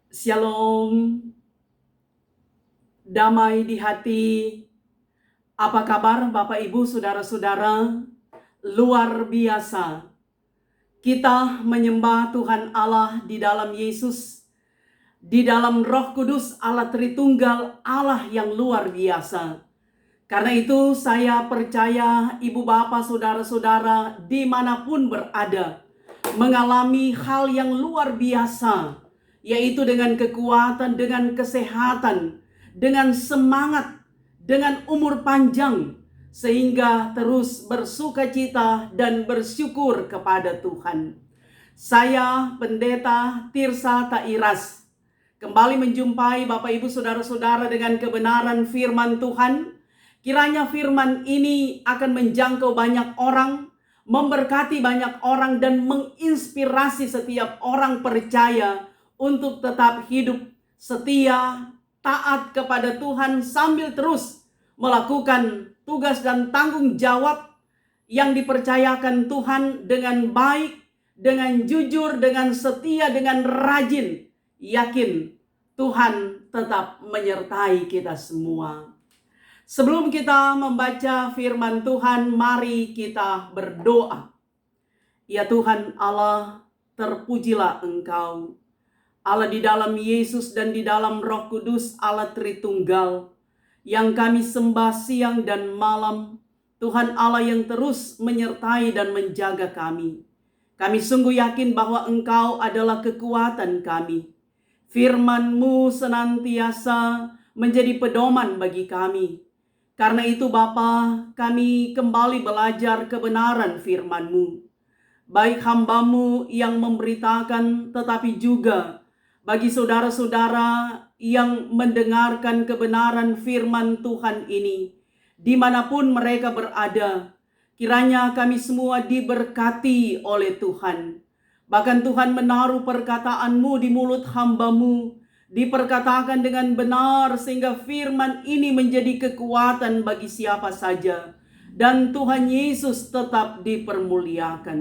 Shalom, damai di hati. Apa kabar Bapak Ibu Saudara-saudara? Luar biasa. Kita menyembah Tuhan Allah di dalam Yesus, di dalam Roh Kudus Allah Tritunggal, Allah yang luar biasa. Karena itu saya percaya Ibu Bapak Saudara-saudara dimanapun berada, mengalami hal yang luar biasa, yaitu dengan kekuatan, dengan kesehatan, dengan semangat, dengan umur panjang, sehingga terus bersukacita dan bersyukur kepada Tuhan. Saya Pendeta Tirsa Tairas kembali menjumpai Bapak Ibu Saudara-saudara dengan kebenaran firman Tuhan. Kiranya firman ini akan menjangkau banyak orang, memberkati banyak orang, dan menginspirasi setiap orang percaya untuk tetap hidup setia, taat kepada Tuhan sambil terus melakukan tugas dan tanggung jawab yang dipercayakan Tuhan dengan baik, dengan jujur, dengan setia, dengan rajin. Yakin Tuhan tetap menyertai kita semua. Sebelum kita membaca firman Tuhan, mari kita berdoa. Ya Tuhan Allah, terpujilah Engkau, Allah di dalam Yesus dan di dalam Roh Kudus, Allah Tritunggal, yang kami sembah siang dan malam. Tuhan Allah yang terus menyertai dan menjaga kami. Kami sungguh yakin bahwa Engkau adalah kekuatan kami. Firman-Mu senantiasa menjadi pedoman bagi kami. Karena itu Bapa, kami kembali belajar kebenaran firman-Mu. Baik hamba-Mu yang memberitakan, tetapi juga bagi saudara-saudara yang mendengarkan kebenaran firman Tuhan ini, dimanapun mereka berada. Kiranya kami semua diberkati oleh Tuhan. Bahkan Tuhan menaruh perkataan-Mu di mulut hamba-Mu, diperkatakan dengan benar sehingga firman ini menjadi kekuatan bagi siapa saja. Dan Tuhan Yesus tetap dipermuliakan.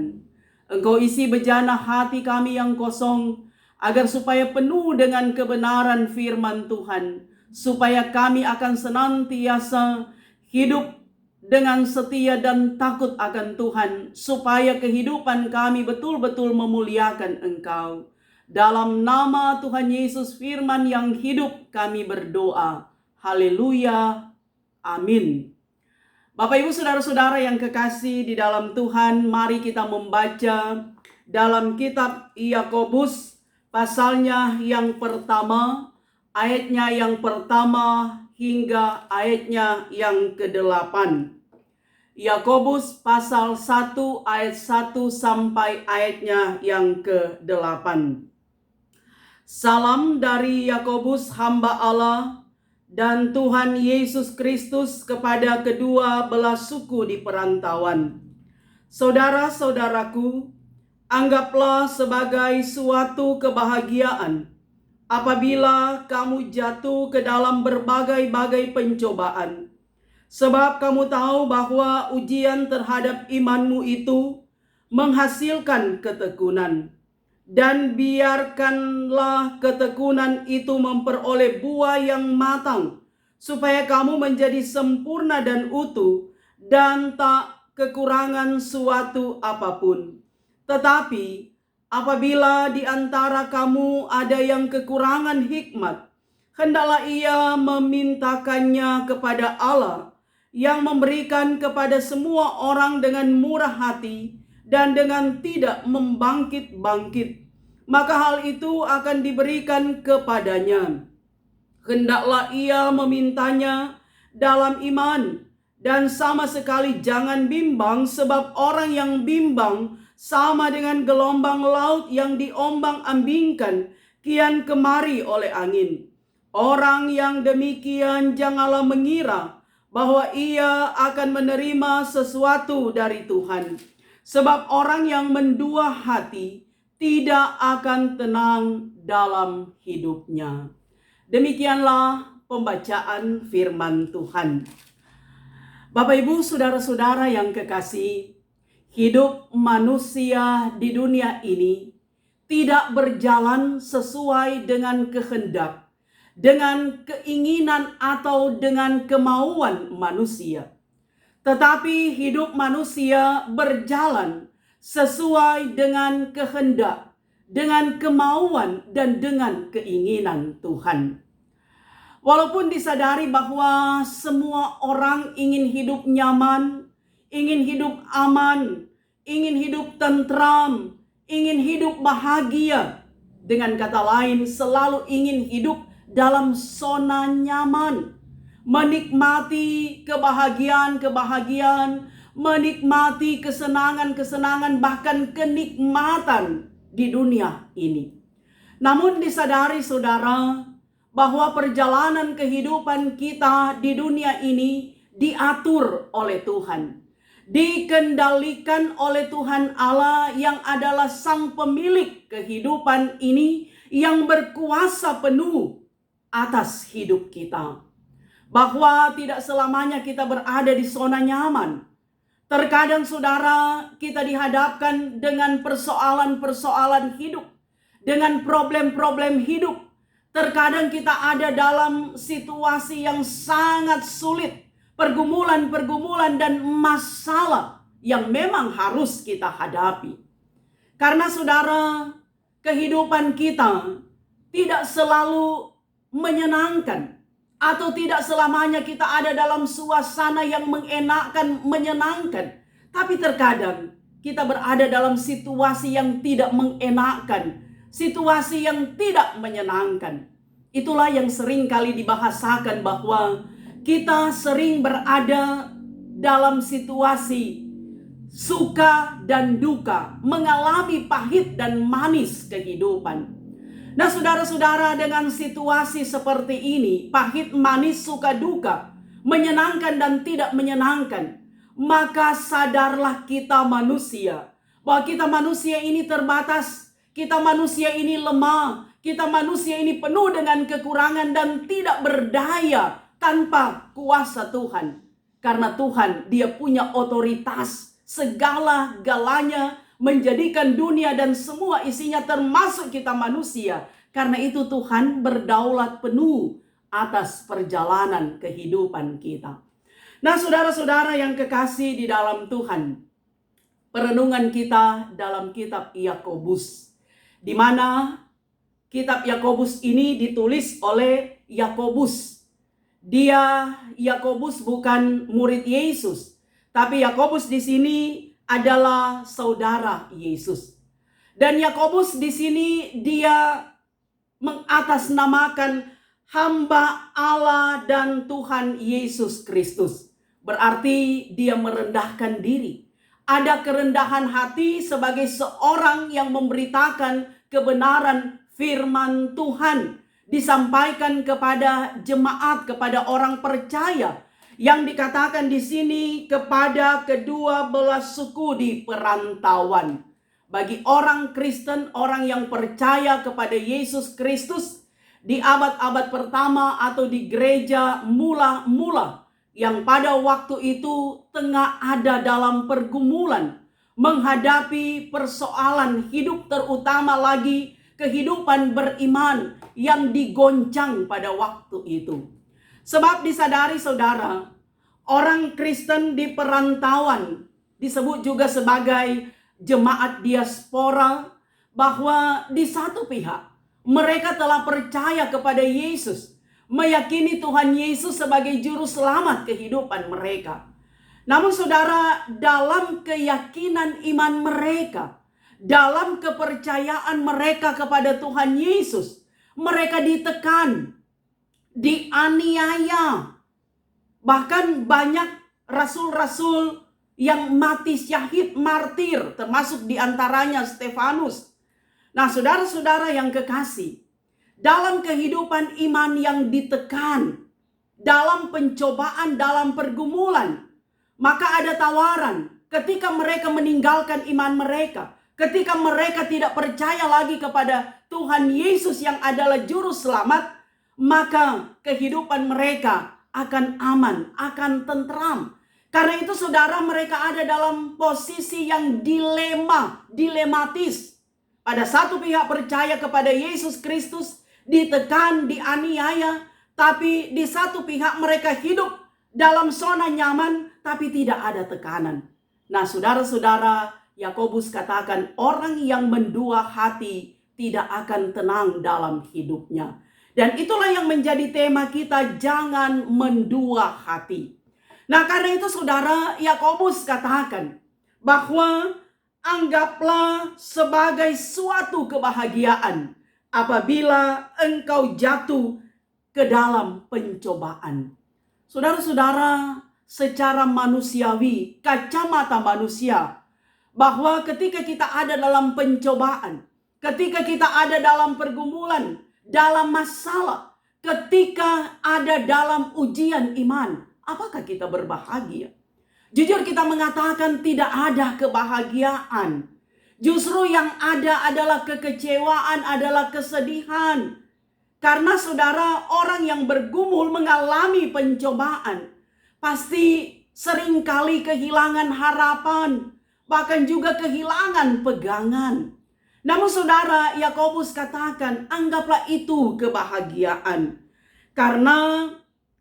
Engkau isi bejana hati kami yang kosong, agar supaya penuh dengan kebenaran firman Tuhan, supaya kami akan senantiasa hidup dengan setia dan takut akan Tuhan, supaya kehidupan kami betul-betul memuliakan Engkau. Dalam nama Tuhan Yesus firman yang hidup kami berdoa. Haleluya. Amin. Bapak Ibu Saudara-saudara yang kekasih di dalam Tuhan, mari kita membaca dalam kitab Yakobus pasalnya yang pertama, ayatnya yang pertama hingga ayatnya yang ke-8. Yakobus pasal 1 ayat 1 sampai ayatnya yang ke-8. Salam dari Yakobus hamba Allah dan Tuhan Yesus Kristus kepada kedua belah suku di perantauan. Saudara-saudaraku, anggaplah sebagai suatu kebahagiaan apabila kamu jatuh ke dalam berbagai-bagai pencobaan. Sebab kamu tahu bahwa ujian terhadap imanmu itu menghasilkan ketekunan. Dan biarkanlah ketekunan itu memperoleh buah yang matang, supaya kamu menjadi sempurna dan utuh, dan tak kekurangan suatu apapun. Tetapi apabila di antara kamu ada yang kekurangan hikmat, hendaklah ia memintakannya kepada Allah, yang memberikan kepada semua orang dengan murah hati dan dengan tidak membangkit-bangkit, maka hal itu akan diberikan kepadanya. Hendaklah ia memintanya dalam iman, dan sama sekali jangan bimbang, sebab orang yang bimbang sama dengan gelombang laut yang diombang-ambingkan kian kemari oleh angin. Orang yang demikian janganlah mengira bahwa ia akan menerima sesuatu dari Tuhan. Sebab orang yang mendua hati tidak akan tenang dalam hidupnya. Demikianlah pembacaan firman Tuhan. Bapak Ibu Saudara-saudara yang kekasih, hidup manusia di dunia ini tidak berjalan sesuai dengan kehendak, dengan keinginan atau dengan kemauan manusia. Tetapi hidup manusia berjalan sesuai dengan kehendak, dengan kemauan dan dengan keinginan Tuhan. Walaupun disadari bahwa semua orang ingin hidup nyaman, ingin hidup aman, ingin hidup tentram, ingin hidup bahagia. Dengan kata lain, selalu ingin hidup dalam zona nyaman, menikmati kebahagiaan-kebahagiaan, menikmati kesenangan-kesenangan, bahkan kenikmatan di dunia ini. Namun disadari saudara, bahwa perjalanan kehidupan kita di dunia ini diatur oleh Tuhan, dikendalikan oleh Tuhan Allah yang adalah sang pemilik kehidupan ini, yang berkuasa penuh atas hidup kita. Bahwa tidak selamanya kita berada di zona nyaman. Terkadang saudara, kita dihadapkan dengan persoalan-persoalan hidup, dengan problem-problem hidup. Terkadang kita ada dalam situasi yang sangat sulit, pergumulan-pergumulan dan masalah yang memang harus kita hadapi. Karena saudara, kehidupan kita tidak selalu menyenangkan, atau tidak selamanya kita ada dalam suasana yang mengenakkan, menyenangkan. Tapi terkadang kita berada dalam situasi yang tidak mengenakkan, situasi yang tidak menyenangkan. Itulah yang sering kali dibahasakan bahwa kita sering berada dalam situasi suka dan duka, mengalami pahit dan manis kehidupan. Nah saudara-saudara, dengan situasi seperti ini, pahit, manis, suka, duka, menyenangkan dan tidak menyenangkan, maka sadarlah kita manusia, bahwa kita manusia ini terbatas, kita manusia ini lemah, kita manusia ini penuh dengan kekurangan dan tidak berdaya tanpa kuasa Tuhan. Karena Tuhan, Dia punya otoritas segala-galanya, menjadikan dunia dan semua isinya termasuk kita manusia. Karena itu Tuhan berdaulat penuh atas perjalanan kehidupan kita. Nah saudara-saudara yang kekasih di dalam Tuhan, perenungan kita dalam kitab Yakobus, di mana kitab Yakobus ini ditulis oleh Yakobus. Yakobus bukan murid Yesus, tapi Yakobus di sini adalah saudara Yesus. Dan Yakobus di sini dia mengatasnamakan hamba Allah dan Tuhan Yesus Kristus. Berarti dia merendahkan diri. Ada kerendahan hati sebagai seorang yang memberitakan kebenaran firman Tuhan, disampaikan kepada jemaat, kepada orang percaya, yang dikatakan di sini kepada kedua belah suku di perantauan. Bagi orang Kristen, orang yang percaya kepada Yesus Kristus di abad-abad pertama atau di gereja mula-mula, yang pada waktu itu tengah ada dalam pergumulan, menghadapi persoalan hidup, terutama lagi kehidupan beriman yang digoncang pada waktu itu. Sebab disadari saudara, orang Kristen di perantauan, disebut juga sebagai jemaat diaspora, bahwa di satu pihak mereka telah percaya kepada Yesus, meyakini Tuhan Yesus sebagai juru selamat kehidupan mereka. Namun saudara, dalam keyakinan iman mereka, dalam kepercayaan mereka kepada Tuhan Yesus, mereka ditekan, dianiaya. Bahkan banyak rasul-rasul yang mati syahid, martir, termasuk diantaranya Stefanus. Nah saudara-saudara yang kekasih, dalam kehidupan iman yang ditekan, dalam pencobaan, dalam pergumulan, maka ada tawaran ketika mereka meninggalkan iman mereka, ketika mereka tidak percaya lagi kepada Tuhan Yesus yang adalah juru selamat, maka kehidupan mereka akan aman, akan tentram. Karena itu saudara, mereka ada dalam posisi yang dilematis. Ada satu pihak percaya kepada Yesus Kristus, ditekan, dianiaya, tapi di satu pihak mereka hidup dalam zona nyaman, tapi tidak ada tekanan. Nah, saudara-saudara, Yakobus katakan orang yang mendua hati tidak akan tenang dalam hidupnya. Dan itulah yang menjadi tema kita, jangan mendua hati. Nah, karena itu saudara, Yakobus katakan bahwa anggaplah sebagai suatu kebahagiaan apabila engkau jatuh ke dalam pencobaan. Saudara-saudara, secara manusiawi, kacamata manusia, bahwa ketika kita ada dalam pencobaan, ketika kita ada dalam pergumulan, dalam masalah, ketika ada dalam ujian iman, apakah kita berbahagia? Jujur kita mengatakan tidak ada kebahagiaan. Justru yang ada adalah kekecewaan, adalah kesedihan. Karena saudara, orang yang bergumul mengalami pencobaan, pasti seringkali kehilangan harapan, bahkan juga kehilangan pegangan. Namun saudara, Yakobus katakan, anggaplah itu kebahagiaan. Karena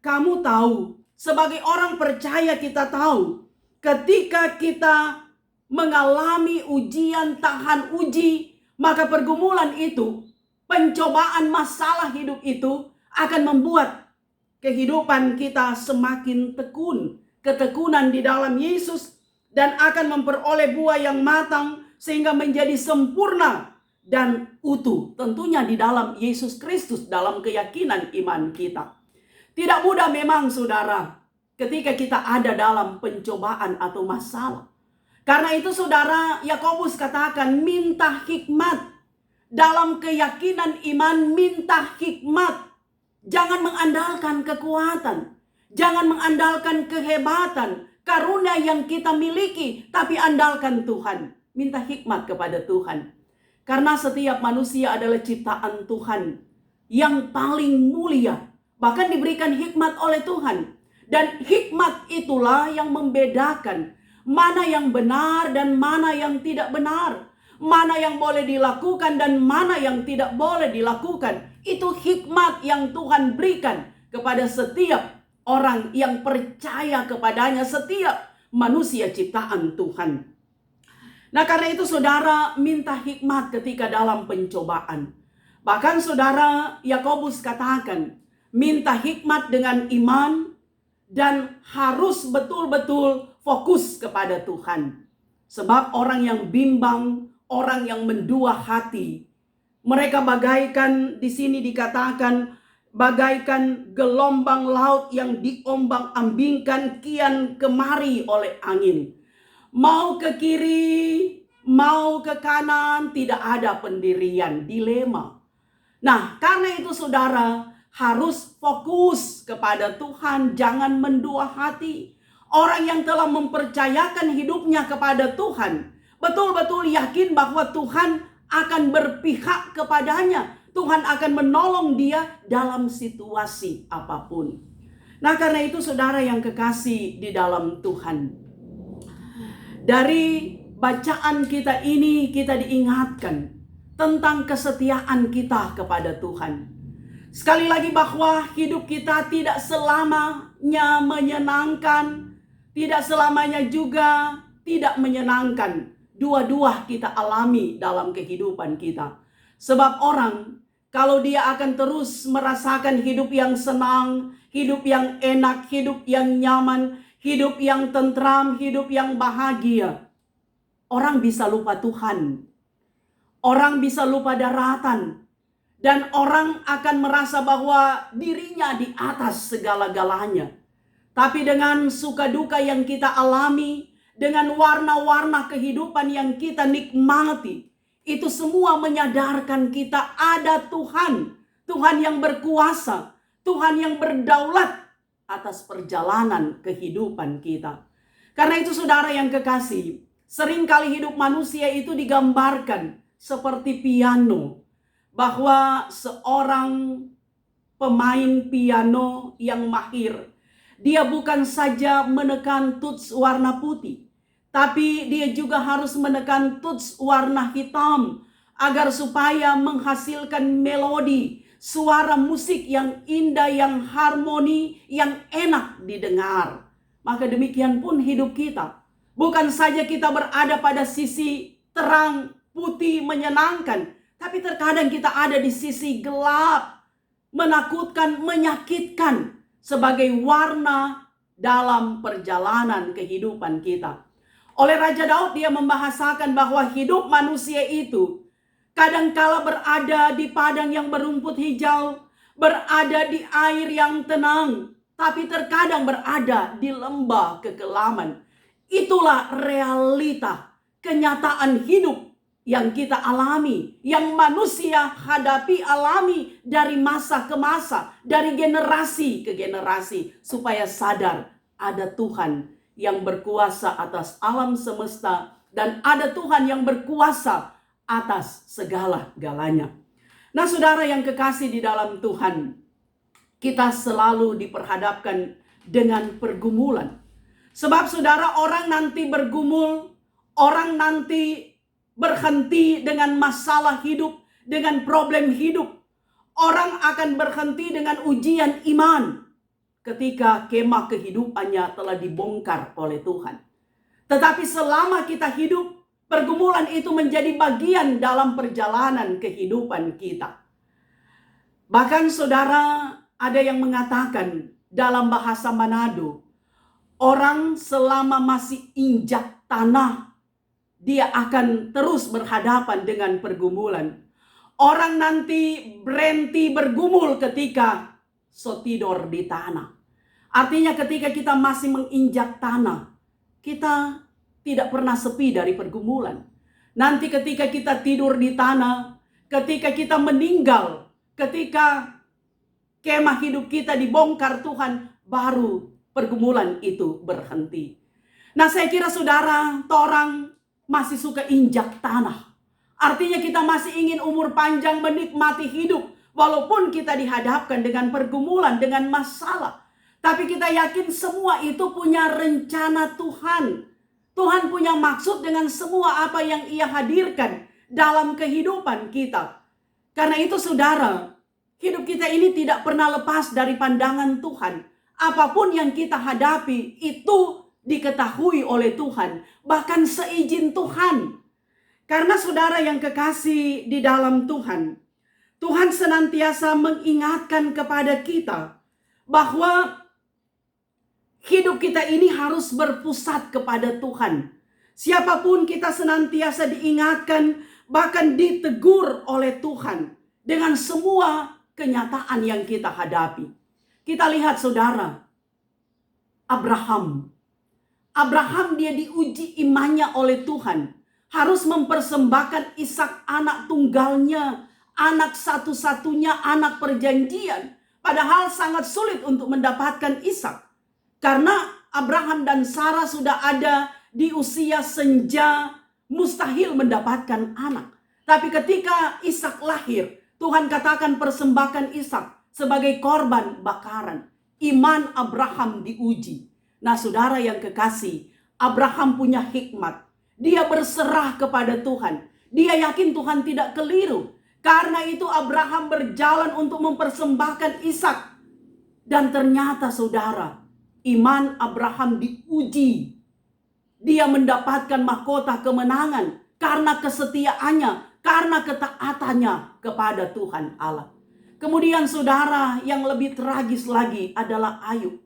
kamu tahu, sebagai orang percaya kita tahu, ketika kita mengalami ujian, tahan uji, maka pergumulan itu, pencobaan masalah hidup itu akan membuat kehidupan kita semakin tekun. Ketekunan di dalam Yesus, dan akan memperoleh buah yang matang sehingga menjadi sempurna dan utuh. Tentunya di dalam Yesus Kristus, dalam keyakinan iman kita. Tidak mudah memang saudara ketika kita ada dalam pencobaan atau masalah. Karena itu saudara, Yakobus katakan minta hikmat. Dalam keyakinan iman minta hikmat. Jangan mengandalkan kekuatan. Jangan mengandalkan kehebatan, karunia yang kita miliki, tapi andalkan Tuhan. Minta hikmat kepada Tuhan. Karena setiap manusia adalah ciptaan Tuhan yang paling mulia. Bahkan diberikan hikmat oleh Tuhan. Dan hikmat itulah yang membedakan mana yang benar dan mana yang tidak benar. Mana yang boleh dilakukan dan mana yang tidak boleh dilakukan. Itu hikmat yang Tuhan berikan kepada setiap orang yang percaya kepadanya, setiap manusia ciptaan Tuhan. Nah, karena itu saudara, minta hikmat ketika dalam pencobaan. Bahkan saudara, Yakobus katakan, minta hikmat dengan iman dan harus betul-betul fokus kepada Tuhan. Sebab orang yang bimbang, orang yang mendua hati, mereka bagaikan, di sini dikatakan, bagaikan gelombang laut yang diombang-ambingkan kian kemari oleh angin. Mau ke kiri, mau ke kanan, tidak ada pendirian, dilema. Nah, karena itu saudara, harus fokus kepada Tuhan, jangan mendua hati. Orang yang telah mempercayakan hidupnya kepada Tuhan, betul-betul yakin bahwa Tuhan akan berpihak kepadanya. Tuhan akan menolong dia dalam situasi apapun. Nah, karena itu saudara yang kekasih di dalam Tuhan, dari bacaan kita ini kita diingatkan tentang kesetiaan kita kepada Tuhan. Sekali lagi bahwa hidup kita tidak selamanya menyenangkan, tidak selamanya juga tidak menyenangkan. Dua-dua kita alami dalam kehidupan kita. Sebab orang, kalau dia akan terus merasakan hidup yang senang, hidup yang enak, hidup yang nyaman, hidup yang tentram, hidup yang bahagia, orang bisa lupa Tuhan. Orang bisa lupa daratan. Dan orang akan merasa bahwa dirinya di atas segala-galanya. Tapi dengan suka duka yang kita alami, dengan warna-warna kehidupan yang kita nikmati, itu semua menyadarkan kita ada Tuhan. Tuhan yang berkuasa, Tuhan yang berdaulat atas perjalanan kehidupan kita. Karena itu saudara yang kekasih, seringkali hidup manusia itu digambarkan seperti piano. Bahwa seorang pemain piano yang mahir, dia bukan saja menekan tuts warna putih, tapi dia juga harus menekan tuts warna hitam agar supaya menghasilkan melodi, suara musik yang indah, yang harmoni, yang enak didengar. Maka demikian pun hidup kita. Bukan saja kita berada pada sisi terang, putih, menyenangkan, tapi terkadang kita ada di sisi gelap, menakutkan, menyakitkan sebagai warna dalam perjalanan kehidupan kita. Oleh Raja Daud, dia membahasakan bahwa hidup manusia itu kadangkala berada di padang yang berumput hijau, berada di air yang tenang, tapi terkadang berada di lembah kekelaman. Itulah realita, kenyataan hidup yang kita alami, yang manusia hadapi, alami dari masa ke masa, dari generasi ke generasi, supaya sadar ada Tuhan yang berkuasa atas alam semesta, dan ada Tuhan yang berkuasa atas segala-galanya. Nah, saudara yang kekasih di dalam Tuhan, kita selalu diperhadapkan dengan pergumulan. Sebab saudara, orang nanti bergumul, orang nanti berhenti dengan masalah hidup, dengan problem hidup. Orang akan berhenti dengan ujian iman ketika kemah kehidupannya telah dibongkar oleh Tuhan. Tetapi selama kita hidup, pergumulan itu menjadi bagian dalam perjalanan kehidupan kita. Bahkan saudara, ada yang mengatakan dalam bahasa Manado, orang selama masih injak tanah, dia akan terus berhadapan dengan pergumulan. Orang nanti berhenti bergumul ketika sotidor di tanah. Artinya ketika kita masih menginjak tanah, kita tidak pernah sepi dari pergumulan. Nanti ketika kita tidur di tanah, ketika kita meninggal, ketika kemah hidup kita dibongkar Tuhan, baru pergumulan itu berhenti. Nah, saya kira saudara, orang masih suka injak tanah. Artinya kita masih ingin umur panjang, menikmati hidup, walaupun kita dihadapkan dengan pergumulan, dengan masalah. Tapi kita yakin semua itu punya rencana Tuhan. Tuhan punya maksud dengan semua apa yang Ia hadirkan dalam kehidupan kita. Karena itu saudara, hidup kita ini tidak pernah lepas dari pandangan Tuhan. Apapun yang kita hadapi itu diketahui oleh Tuhan, bahkan seizin Tuhan. Karena saudara yang kekasih di dalam Tuhan, Tuhan senantiasa mengingatkan kepada kita bahwa hidup kita ini harus berpusat kepada Tuhan. Siapapun kita senantiasa diingatkan, bahkan ditegur oleh Tuhan dengan semua kenyataan yang kita hadapi. Kita lihat saudara, Abraham dia diuji imannya oleh Tuhan. Harus mempersembahkan Ishak, anak tunggalnya, anak satu-satunya, anak perjanjian. Padahal sangat sulit untuk mendapatkan Ishak. Karena Abraham dan Sarah sudah ada di usia senja, mustahil mendapatkan anak. Tapi ketika Ishak lahir, Tuhan katakan persembahkan Ishak sebagai korban bakaran. Iman Abraham diuji. Nah saudara yang kekasih, Abraham punya hikmat. Dia berserah kepada Tuhan. Dia yakin Tuhan tidak keliru. Karena itu Abraham berjalan untuk mempersembahkan Ishak. Dan ternyata saudara, iman Abraham diuji. Dia mendapatkan mahkota kemenangan karena kesetiaannya, karena ketaatannya kepada Tuhan Allah. Kemudian saudara, yang lebih tragis lagi adalah Ayub.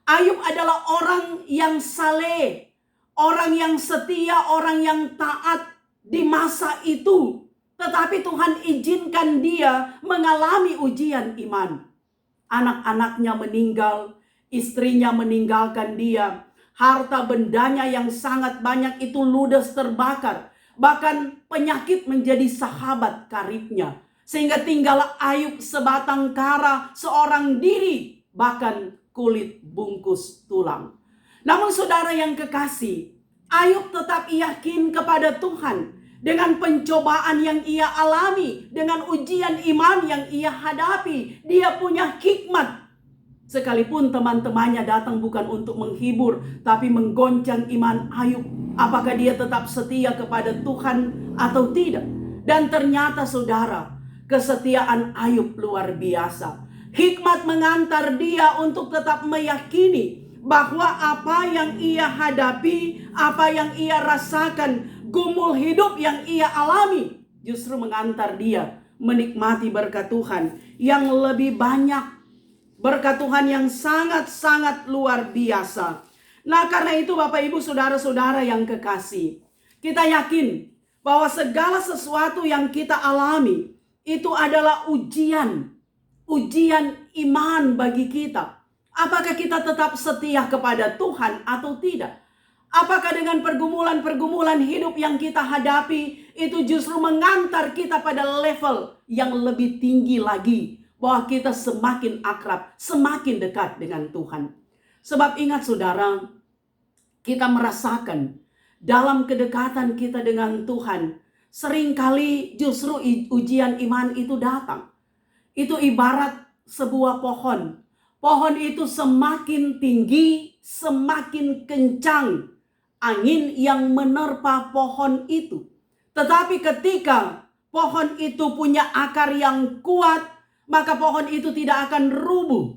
Ayub adalah orang yang saleh, orang yang setia, orang yang taat di masa itu. Tetapi Tuhan izinkan dia mengalami ujian iman. Anak-anaknya meninggal, istrinya meninggalkan dia, harta bendanya yang sangat banyak itu ludes terbakar. Bahkan penyakit menjadi sahabat karibnya. Sehingga tinggallah Ayub sebatang kara, seorang diri, bahkan kulit bungkus tulang. Namun saudara yang kekasih, Ayub tetap yakin kepada Tuhan. Dengan pencobaan yang ia alami, dengan ujian iman yang ia hadapi, dia punya hikmat. Sekalipun teman-temannya datang bukan untuk menghibur, tapi menggoncang iman Ayub. Apakah dia tetap setia kepada Tuhan atau tidak? Dan ternyata saudara, kesetiaan Ayub luar biasa. Hikmat mengantar dia untuk tetap meyakini bahwa apa yang ia hadapi, apa yang ia rasakan, gumul hidup yang ia alami, justru mengantar dia menikmati berkat Tuhan yang lebih banyak. Berkat Tuhan yang sangat-sangat luar biasa. Nah, karena itu Bapak Ibu saudara-saudara yang kekasih, kita yakin bahwa segala sesuatu yang kita alami itu adalah ujian iman bagi kita. Apakah kita tetap setia kepada Tuhan atau tidak? Apakah dengan pergumulan-pergumulan hidup yang kita hadapi itu justru mengantar kita pada level yang lebih tinggi lagi, bahwa kita semakin akrab, semakin dekat dengan Tuhan. Sebab ingat saudara, kita merasakan dalam kedekatan kita dengan Tuhan, seringkali justru ujian iman itu datang. Itu ibarat sebuah pohon. Pohon itu semakin tinggi, semakin kencang angin yang menerpa pohon itu. Tetapi ketika pohon itu punya akar yang kuat, maka pohon itu tidak akan rubuh,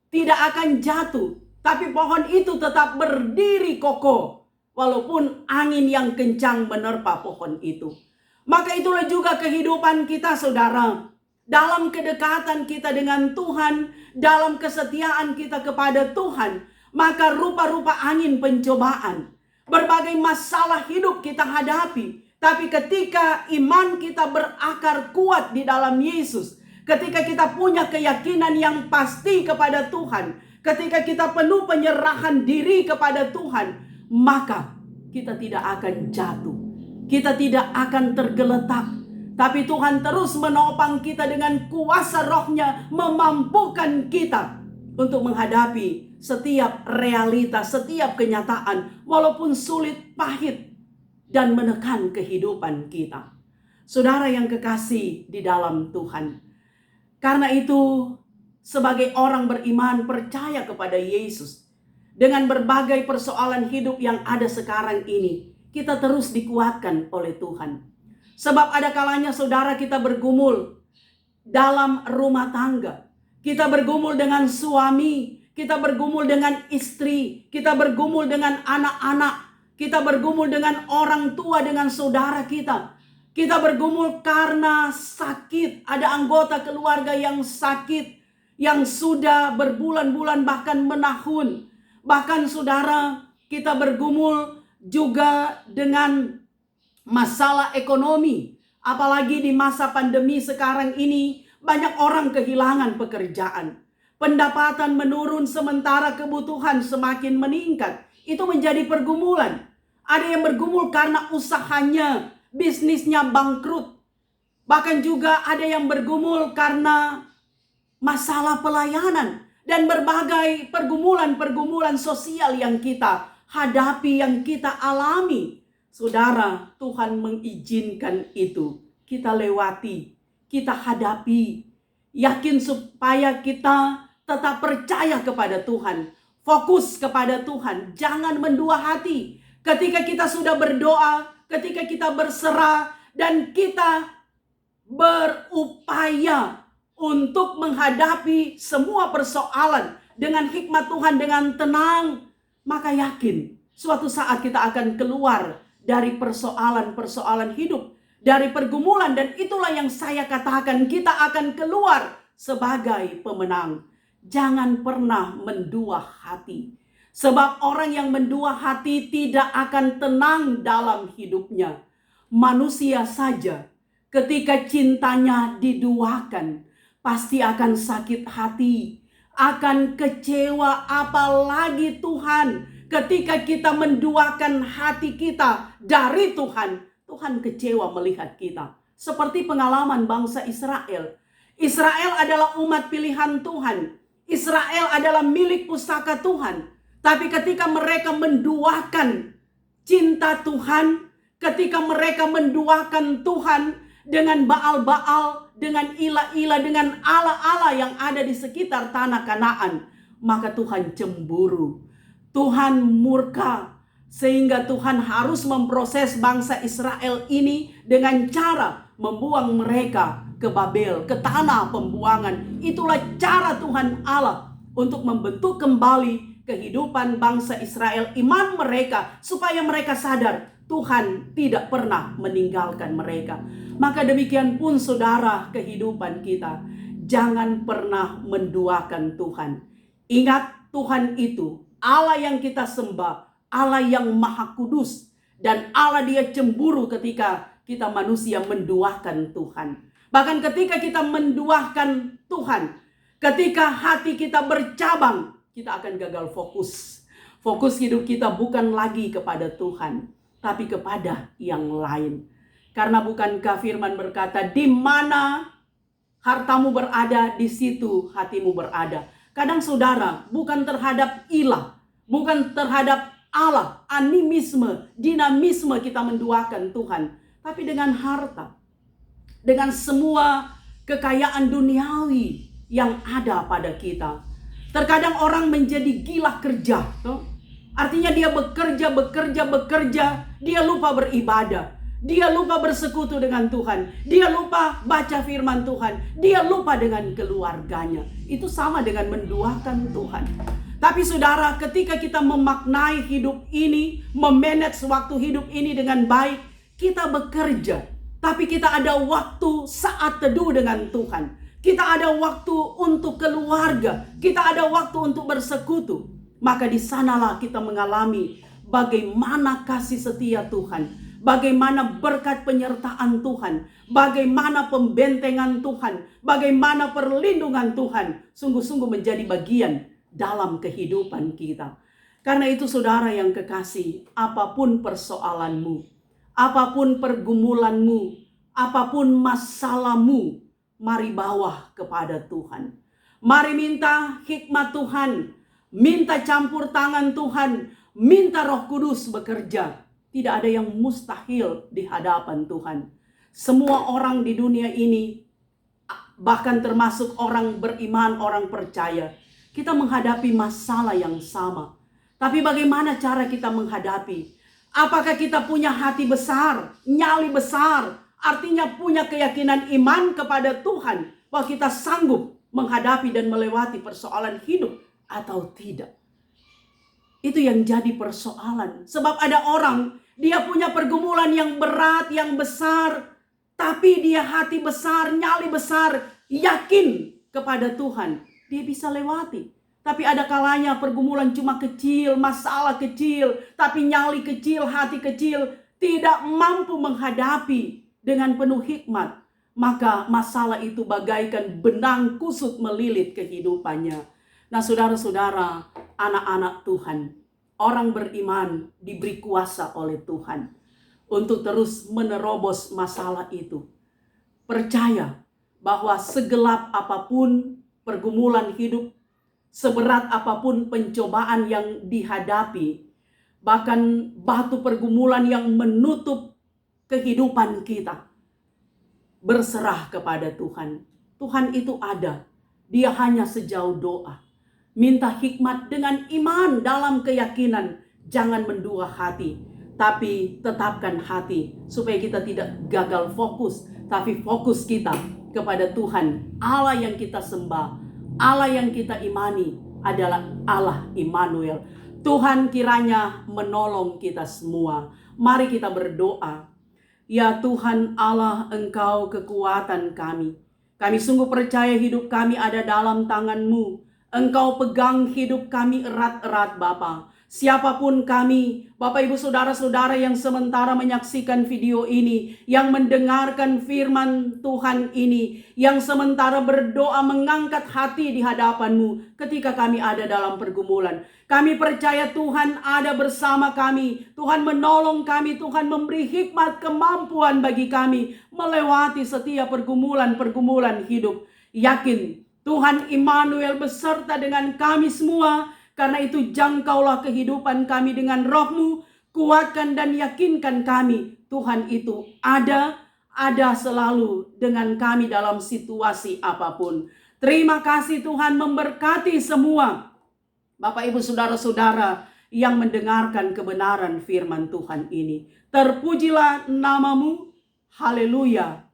tidak akan jatuh. Tapi pohon itu tetap berdiri kokoh, walaupun angin yang kencang menerpa pohon itu. Maka itulah juga kehidupan kita saudara. Dalam kedekatan kita dengan Tuhan, dalam kesetiaan kita kepada Tuhan, maka rupa-rupa angin pencobaan, berbagai masalah hidup kita hadapi. Tapi ketika iman kita berakar kuat di dalam Yesus, ketika kita punya keyakinan yang pasti kepada Tuhan, ketika kita penuh penyerahan diri kepada Tuhan, maka kita tidak akan jatuh, kita tidak akan tergeletak. Tapi Tuhan terus menopang kita dengan kuasa rohnya, memampukan kita untuk menghadapi setiap realitas, setiap kenyataan, walaupun sulit, pahit, dan menekan kehidupan kita. Saudara yang kekasih di dalam Tuhan, karena itu sebagai orang beriman percaya kepada Yesus, dengan berbagai persoalan hidup yang ada sekarang ini, kita terus dikuatkan oleh Tuhan. Sebab ada kalanya saudara kita bergumul dalam rumah tangga. Kita bergumul dengan suami, kita bergumul dengan istri, kita bergumul dengan anak-anak, kita bergumul dengan orang tua, dengan saudara kita. Kita bergumul karena sakit, ada anggota keluarga yang sakit, yang sudah berbulan-bulan bahkan menahun. Bahkan saudara, kita bergumul juga dengan masalah ekonomi. Apalagi di masa pandemi sekarang ini, banyak orang kehilangan pekerjaan. Pendapatan menurun sementara kebutuhan semakin meningkat. Itu menjadi pergumulan. Ada yang bergumul karena usahanya, bisnisnya bangkrut. Bahkan juga ada yang bergumul karena masalah pelayanan dan berbagai pergumulan-pergumulan sosial yang kita hadapi, yang kita alami. Saudara, Tuhan mengizinkan itu. Kita lewati, kita hadapi. Yakin supaya kita tetap percaya kepada Tuhan. Fokus kepada Tuhan. Jangan mendua hati. Ketika kita sudah berdoa, ketika kita berserah, dan kita berupaya untuk menghadapi semua persoalan dengan hikmat Tuhan, dengan tenang, maka yakin suatu saat kita akan keluar dari persoalan-persoalan hidup, dari pergumulan, dan itulah yang saya katakan, kita akan keluar sebagai pemenang. Jangan pernah mendua hati, sebab orang yang mendua hati tidak akan tenang dalam hidupnya. Manusia saja ketika cintanya diduakan pasti akan sakit hati, akan kecewa, apalagi Tuhan. Ketika kita menduakan hati kita dari Tuhan, Tuhan kecewa melihat kita. Seperti pengalaman bangsa Israel. Israel adalah umat pilihan Tuhan. Israel adalah milik pusaka Tuhan. Tapi ketika mereka menduakan cinta Tuhan, ketika mereka menduakan Tuhan dengan Baal-Baal, dengan ilah-ilah, dengan ala-ala yang ada di sekitar tanah Kanaan, maka Tuhan cemburu. Tuhan murka, sehingga Tuhan harus memproses bangsa Israel ini dengan cara membuang mereka ke Babel, ke tanah pembuangan. Itulah cara Tuhan Allah untuk membentuk kembali kehidupan bangsa Israel, iman mereka, supaya mereka sadar Tuhan tidak pernah meninggalkan mereka. Maka demikian pun saudara, kehidupan kita, jangan pernah menduakan Tuhan. Ingat, Tuhan itu Allah yang kita sembah, Allah yang maha kudus, dan Allah dia cemburu ketika kita manusia menduakan Tuhan. Bahkan ketika kita menduakan Tuhan, ketika hati kita bercabang, kita akan gagal fokus. Fokus hidup kita bukan lagi kepada Tuhan, tapi kepada yang lain. Karena bukankah firman berkata, di mana hartamu berada, di situ hatimu berada. Kadang saudara, bukan terhadap ilah, bukan terhadap Allah, animisme, dinamisme kita menduakan Tuhan, tapi dengan harta, dengan semua kekayaan duniawi yang ada pada kita. Terkadang orang menjadi gila kerja, artinya dia bekerja, dia lupa beribadah, dia lupa bersekutu dengan Tuhan, dia lupa baca firman Tuhan, dia lupa dengan keluarganya. Itu sama dengan menduakan Tuhan. Tapi saudara, ketika kita memaknai hidup ini, memanage waktu hidup ini dengan baik, kita bekerja, tapi kita ada waktu saat teduh dengan Tuhan. Kita ada waktu untuk keluarga, kita ada waktu untuk bersekutu. Maka di sanalah kita mengalami bagaimana kasih setia Tuhan, bagaimana berkat penyertaan Tuhan, bagaimana pembentengan Tuhan, bagaimana perlindungan Tuhan sungguh-sungguh menjadi bagian dalam kehidupan kita. Karena itu saudara yang kekasih, apapun persoalanmu, apapun pergumulanmu, apapun masalahmu, mari bawa kepada Tuhan. Mari minta hikmat Tuhan, minta campur tangan Tuhan, minta Roh Kudus bekerja. Tidak ada yang mustahil di hadapan Tuhan. Semua orang di dunia ini, bahkan termasuk orang beriman, orang percaya, kita menghadapi masalah yang sama. Tapi bagaimana cara kita menghadapi? Apakah kita punya hati besar, nyali besar, artinya punya keyakinan iman kepada Tuhan, bahwa kita sanggup menghadapi dan melewati persoalan hidup atau tidak? Itu yang jadi persoalan. Sebab ada orang, dia punya pergumulan yang berat, yang besar, tapi dia hati besar, nyali besar, yakin kepada Tuhan, dia bisa lewati. Tapi ada kalanya pergumulan cuma kecil, masalah kecil, tapi nyali kecil, hati kecil, tidak mampu menghadapi dengan penuh hikmat. Maka masalah itu bagaikan benang kusut melilit kehidupannya. Nah saudara-saudara, anak-anak Tuhan, orang beriman diberi kuasa oleh Tuhan untuk terus menerobos masalah itu. Percaya bahwa segelap apapun pergumulan hidup, seberat apapun pencobaan yang dihadapi, bahkan batu pergumulan yang menutup kehidupan kita, berserah kepada Tuhan. Tuhan itu ada, dia hanya sejauh doa. Minta hikmat dengan iman dalam keyakinan, jangan mendua hati, tapi tetapkan hati supaya kita tidak gagal fokus, tapi fokus kita kepada Tuhan. Allah yang kita sembah, Allah yang kita imani adalah Allah Immanuel. Tuhan kiranya menolong kita semua. Mari kita berdoa. Ya Tuhan Allah, Engkau kekuatan kami. Kami sungguh percaya hidup kami ada dalam tangan-Mu. Engkau pegang hidup kami erat-erat Bapa. Siapapun kami, Bapak Ibu Saudara-saudara yang sementara menyaksikan video ini, yang mendengarkan firman Tuhan ini, yang sementara berdoa mengangkat hati di hadapan-Mu ketika kami ada dalam pergumulan. Kami percaya Tuhan ada bersama kami, Tuhan menolong kami, Tuhan memberi hikmat kemampuan bagi kami melewati setiap pergumulan-pergumulan hidup. Yakin Tuhan Immanuel beserta dengan kami semua. Karena itu jangkaulah kehidupan kami dengan Roh-Mu, kuatkan dan yakinkan kami Tuhan itu ada selalu dengan kami dalam situasi apapun. Terima kasih Tuhan, memberkati semua Bapak Ibu Saudara-saudara yang mendengarkan kebenaran firman Tuhan ini. Terpujilah nama-Mu, haleluya,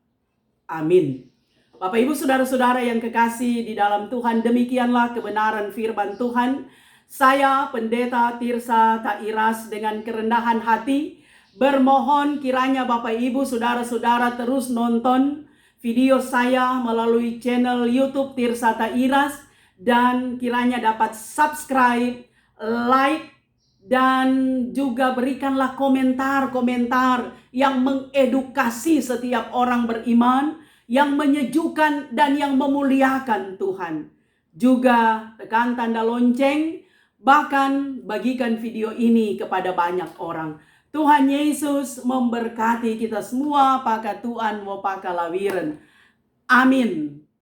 Amin. Bapak Ibu Saudara-saudara yang kekasih di dalam Tuhan, demikianlah kebenaran firman Tuhan. Saya Pendeta Tirsa Tairas dengan kerendahan hati bermohon kiranya Bapak Ibu Saudara-saudara terus nonton video saya melalui channel YouTube Tirsa Tairas, dan kiranya dapat subscribe, like, dan juga berikanlah komentar-komentar yang mengedukasi setiap orang beriman, yang menyejukkan dan yang memuliakan Tuhan. Juga tekan tanda lonceng, bahkan bagikan video ini kepada banyak orang. Tuhan Yesus memberkati kita semua, pakai Tuhan mau pakai lawiren. Amin.